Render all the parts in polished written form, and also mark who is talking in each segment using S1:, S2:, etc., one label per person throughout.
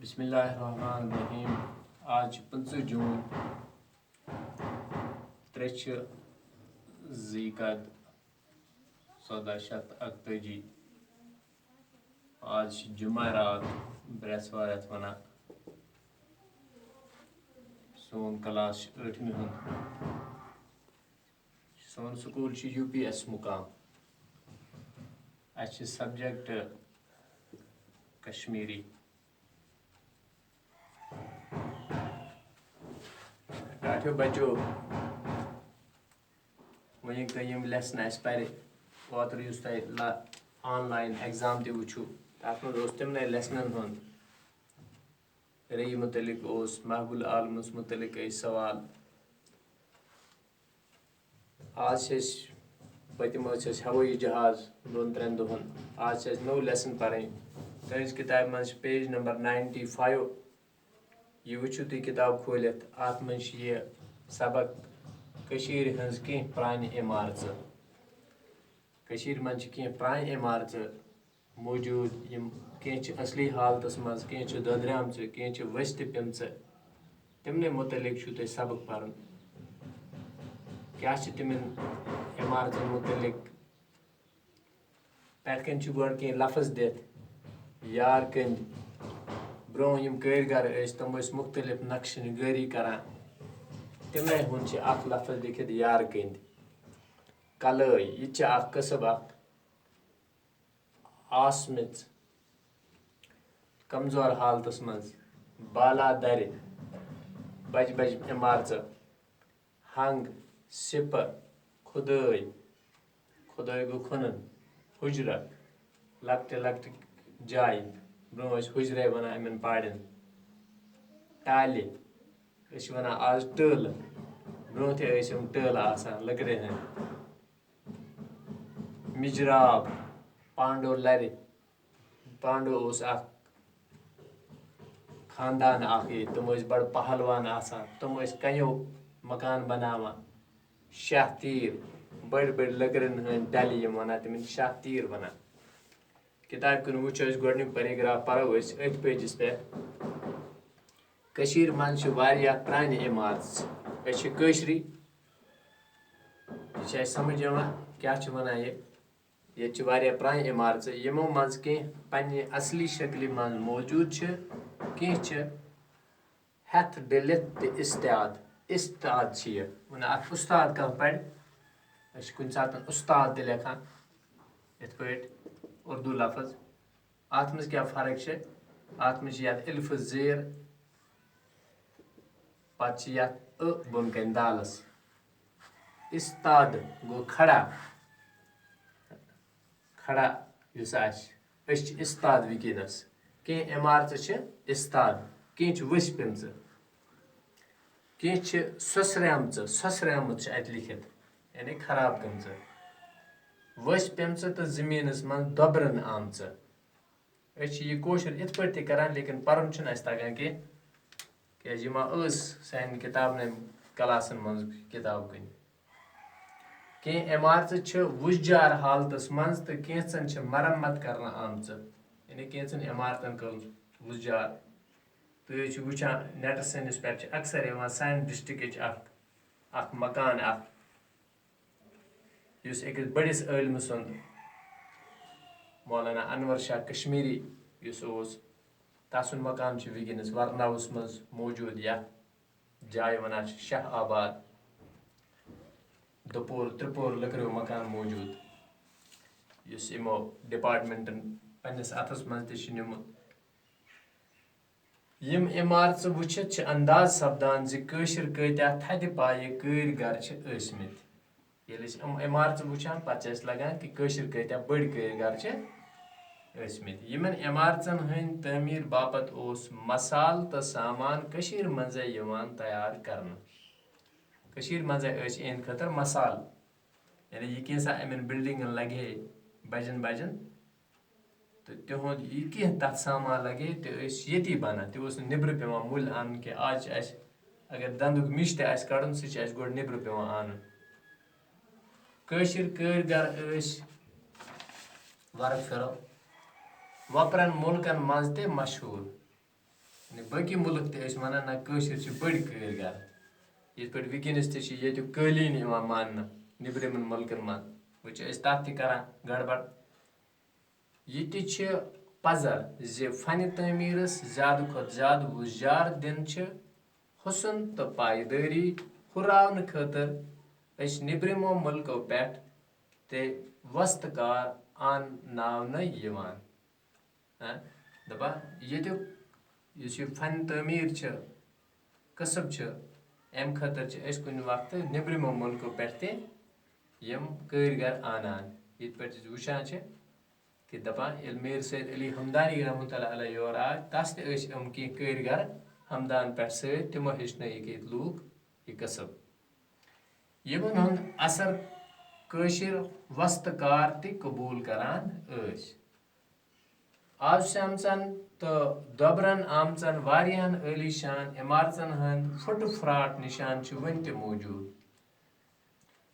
S1: बिस्मिल्लाहिर्रहमानिर्रहीम। आज 15 जून 3 ज़ीक़द 1441। आज जुमा रात ब्रेसवार यथ वना सोन क्लास 8वीं हुंद। सोन स्कूल UPS मुकाम। अच्छे सब्जेक्ट कश्मीरी। टाठियो बच्चो वन तुम लेसन पे ओतर ऑनलाइन एग्जाम तु तथ मज तमन लेसन हूँ रई मुतलिक महबूल आलमस मुतलिक सवाल। आज पतम हवाई जहाज 2-3 दोहन। आज नौ लेसन पढ़ तुज किताब मज पेज नंबर 95। यह वुचु तुम किताब खोलित अत मज सबक कशीर हज कह प्रान इमारत मज कह प्रान इमारत मौजूद कह असली हालत मज कह ददराम कह वस्त पिम तमने मुतलिक तुम सबक पढ़ क्या तिम इमारत मुतलिक पे गो कह लफ्ज दित यार कंद ब्रो कारीगर तम मुख्तलिफ नक्श निगारी करान तमने हुंद लफ्ज लिखित यार कंद कलई यह कसब आसमित कमजोर हालत मज बाला दर बज बज इमारत हंग सिपर खुदाई गो खुनन हुजरा लकट जाय ब्रो हुजरे वन इन पाड़न टाले वन आज टल ब्रो टल लकड़े हंद मिजराब पांडो लर पांडो खानदान तुम बड़ पहलवान तुम कहो मकान बनावान शाह तीर बड़ बड़ लकड़न हंद डल वन तम शाह तीर वन। किताब कुन वो गोडनिक पैराग्राफ पढ़ो अथ पेजस पे कशीर मज प्रान इमारत कशरी यह समझ क्या वन ये प्रान इमारत यमो मज कह पन्ने असली शक्ल मज मौजूद कह हेथ डलित तो इस्ताद वन उस्ताद कह पढ़ कुन सात उस्ताद त लेखान इत पे उर्दू लफ्ज अत मज क्या फर्क अत मज इल्फ जेर पे बोन कन दालस इस्ताद गो खड़ा इस्ताद वनस कह इमारत इस्ताद कह वस पिम कह ससरामुत अत लिखित यानी खराब गम वस पिम तो जमीन मज दोबरन आम यह कोशर इत पे करान लेकिन पर्न तगान क्या सान किताबन क्लासन मज किताब कन कह इमारत वुजार हालत मज तो कैंचन मरम्मत कर आम यानी कैंचन इमारतन कर वुजार तुम वुचान नेट सैनिस पे अक्सर सान डिस्ट्रिक्ट मकान अकिस बड़िस आलम सुंद मौलाना अनवर शाह कश्मीरी तसन मकान वनकस वरनवस मज मौजूद जाय वन शाह आबाद दुपोर त्रिपोर लकड़ो मकान मौजूद यमो डिपार्टमेंटन पन्नस अथस मज निमुत यम इमारत वुचित अंदाज सपदान कशर कत्या थद पाये कारीगर ईसमित ये इमारत वुचान पे लगान कि कशर कत्या बड़ कारीगर ईसमित यमन इमारतन हंद तमीर बापत मसाल तो सामान कशीर मजे तैयार करना कशीर मजे इन खतर मसाल यानी यह कैसा अमन बिल्डिंगन लगे बजन बजन तो तिहुद यह कह तथ सामान लगे तो ये बना तो निब्र पे मुल अन कि आज अगर दंदुक मिश तड़न सह गो निब्र पे अन कशीर कारीगर वर्क फिरो वपरन मुल्कन मज ते मशहूर बाकी मुल्क ते वनान ना कशिर बड़ कारीगर ये पे वनकस ते कालीन मान निब्रमन मुल्कन मज वो तथ करान गड़बड़ ये पजर जे फन तमीरस ज्यादा खुद ज्यादा वुजार दिन हुसन तो पायदारी हुरावन खतर निब्रमो मुल्कों पे ते वस्तकार आन दपा ये फन तमीर कसब अम खतर कुन वक्त निब्रमो मुल्कों पे यम कारीगर आनान ये पे वुचान कि दपान ये मीर सैयद अली हमदानी रहमतुल्लाह अलैह योर आय तस तम कह कारीगर हमदान पे तमो हेचन ये लूक ये कसब यमन हुंद असर कशिर वस्तकार ते कबूल करान आज आमचन तो दोबरन आमचन वारियान आलीशान इमारतन हंद फुट फ्राट निशान वन ते मौजूद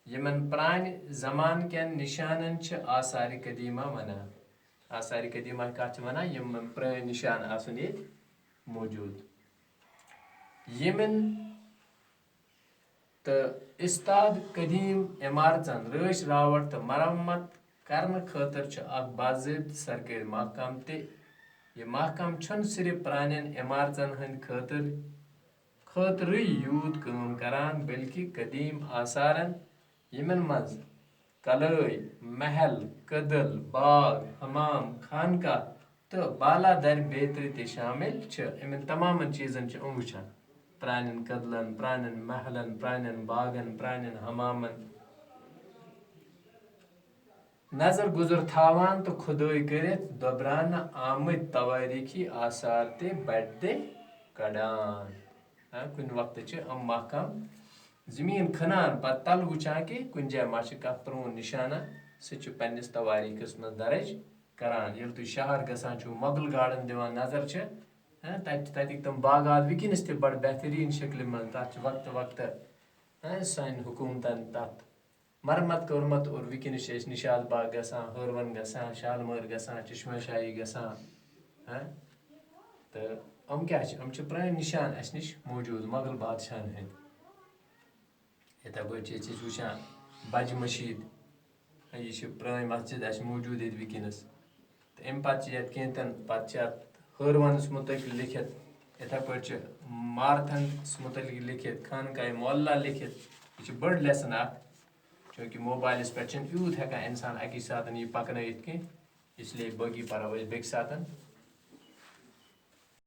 S1: यमन प्रान जमान केन निशानन आसार कदीमा वनान आसार कदीमा कत वनान यम प्रान निशान आसन ये मौजूद यमन तो इस्ताद कदीम इमारतन रच रावट तो मरम्मत करने खतर बाज़ाब्त सरकारी महकम ते ये महकम सिर्फ प्रान इमारतन हंद खतर यूत काम करान बल्कि कदीम आसारन यमन मज कलई महल कदल बाग हमाम खानका तो बाला दर बेतरी ते शामिल इन तमाम चीज़न वुचान प्रान कदलन प्रान महलन प्रान बागन प्रान हमामन नजर गुजर थावान तो खुदाई करित दोबरान आमद तवारीखी आसार ते बड़े कड़ान कुन वक्त महकम जमीन खनान पे तल वुचान कि कुन जाय मा प्रोन निशाना सह पन्निस तवारीखस मज दर्ज करान ये तुम शहर गसान मुगल गार्डन दिवान नजर तक तम बागात वनकस ते बड़ बेहतरीन शक्ल मज तथ वक्त वक्त सान हुकूमतन तथ मरम्मत कर्मत और वनकस निशात बाग गसान हरवन गसान शालमार गसान चश्मा शाही गसान तो क्या प्रान निशान अस नश मौजूद मुगल बादशाहन हंद इथे पे वुचान बज मशीद यह प्रान मस्जिद मौजूद ये वनकस तो अम पे कैतन पे हरवनस मुतल लिखित इथे पे मारथनस मुतल लिखित खानकाय मोहल्ला लिखित यह बड़ लेसन चूँकि मोबाइलस पे यूत हेकान इंसान अकी साथ यह पकन कह इसलिए बाकी पढ़ो बेक साथ।